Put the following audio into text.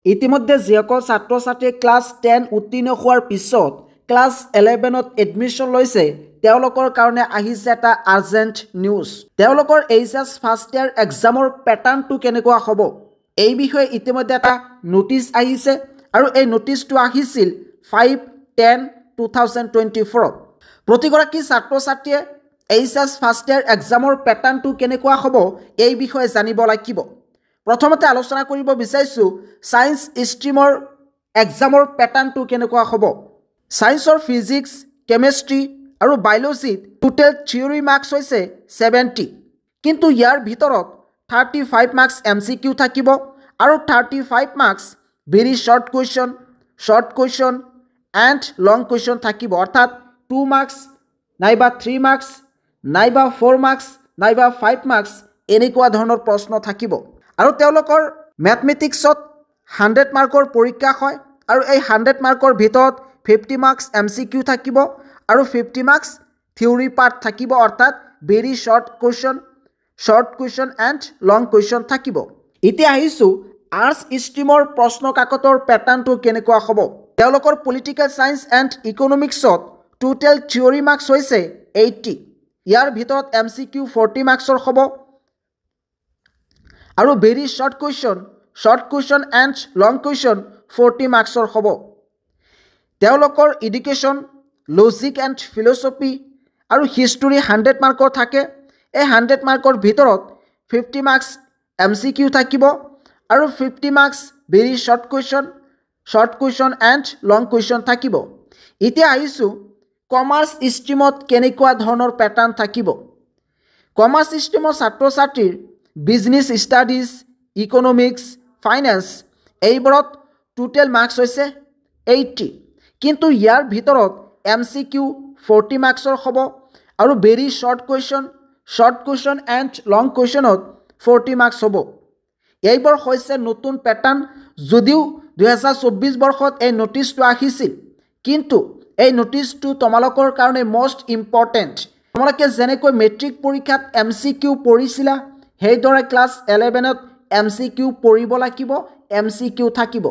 ইতিমধ্যে যিসকল ছাত্ৰ ছাত্ৰীয়ে ক্লাছ 10 উত্তীৰ্ণ হোৱাৰ পিছত ক্লাছ 11ত এডমিশ্যন লৈছে তেওঁলোকৰ কাৰণে আহিছে এটা আৰ্জেণ্ট নিউজ। তেওঁলোকৰ এইচএছ ফাৰ্ষ্ট ইয়াৰ এক্সামৰ পেটাৰ্ণটো কেনেকুৱা হ'ব এই বিষয়ে ইতিমধ্যে এটা নোটিছ আহিছে আৰু এই নোটিছটো আহিছিল 5/10/2024। প্ৰতিগৰাকী ছাত্ৰ ছাত্ৰীয়ে এইচএছ ফাৰ্ষ্ট ইয়াৰ এক্সামৰ পেটাৰ্ণটো কেনেকুৱা হ'ব এই বিষয়ে জানিব লাগিব। প্ৰথমতে আলোচনা কৰিব বিচাৰিছোঁ সায়েন্স ষ্ট্ৰীমৰ এক্সামৰ পেটাৰ্ণটো কেনেকুৱা হ'ব। সায়েন্সৰ ফিজিক্স, কেমেষ্ট্ৰি আৰু বায়'লজিত টোটেল থিয়ৰী মাৰ্কছ হৈছে 70, কিন্তু ইয়াৰ ভিতৰত 35 মাৰ্কছ MCQ থাকিব আৰু 35 marks very short question and long question থাকিব, অৰ্থাৎ 2 মাৰ্কছ নাইবা 3 মাৰ্কছ নাইবা 4 মাৰ্কছ নাইবা 5 মাৰ্কছ এনেকুৱা ধৰণৰ প্ৰশ্ন থাকিব। আৰু তেওঁলোকৰ মেথমেটিক্সত 100 মাৰ্কৰ পৰীক্ষা হয় আৰু এই 100 মাৰ্কৰ ভিতৰত 50 মাৰ্কছ MCQ থাকিব আৰু 50 মাৰ্কছ থিয়ৰী পাৰ্ট থাকিব, অৰ্থাৎ very short question and long question থাকিব। এতিয়া আহিছোঁ আৰ্টছ ষ্ট্ৰীমৰ প্ৰশ্ন কাকতৰ পেটাৰ্ণটো কেনেকুৱা হ'ব। তেওঁলোকৰ পলিটিকেল ছায়েন্স এণ্ড ইকনমিক্সত টোটেল থিয়ৰী মাৰ্কছ হৈছে 80, ইয়াৰ ভিতৰত MCQ 40 মাৰ্কছৰ হ'ব আৰু very short question and long question 40 মাৰ্কছৰ হ'ব। তেওঁলোকৰ এডুকেশ্যন, লজিক এণ্ড ফিলচফি আৰু হিষ্টৰী 100 মাৰ্কৰ থাকে। এই 100 মাৰ্কৰ ভিতৰত 50 মাৰ্কছ MCQ থাকিব আৰু 50 marks very short question and long question থাকিব। এতিয়া আহিছোঁ কমাৰ্চ ষ্ট্ৰীমত কেনেকুৱা ধৰণৰ পেটাৰ্ণ থাকিব। কমাৰ্চ ষ্ট্ৰীমৰ ছাত্ৰ ছাত্ৰীৰ বিজনেছ ষ্টাডিজ, ইকনমিক্স, ফাইনেন্স এইবোৰত টোটেল মাৰ্কছ হৈছে 80, কিন্তু ইয়াৰ ভিতৰত MCQ 40 মাৰ্কছৰ হ'ব আৰু very short question and long কুৱেশ্যনত 40 মাৰ্কছ হ'ব। এইবোৰ হৈছে নতুন পেটাৰ্ণ। যদিও 2024 বৰ্ষত এই নোটিছটো আহিছিল, কিন্তু এই নোটিছটো তোমালোকৰ কাৰণে মষ্ট ইম্পৰ্টেণ্ট। তোমালোকে যেনেকৈ মেট্ৰিক পৰীক্ষাত MCQ পঢ়িছিলা সেইদৰে ক্লাছ 11ত MCQ পঢ়িব লাগিব, MCQ থাকিব।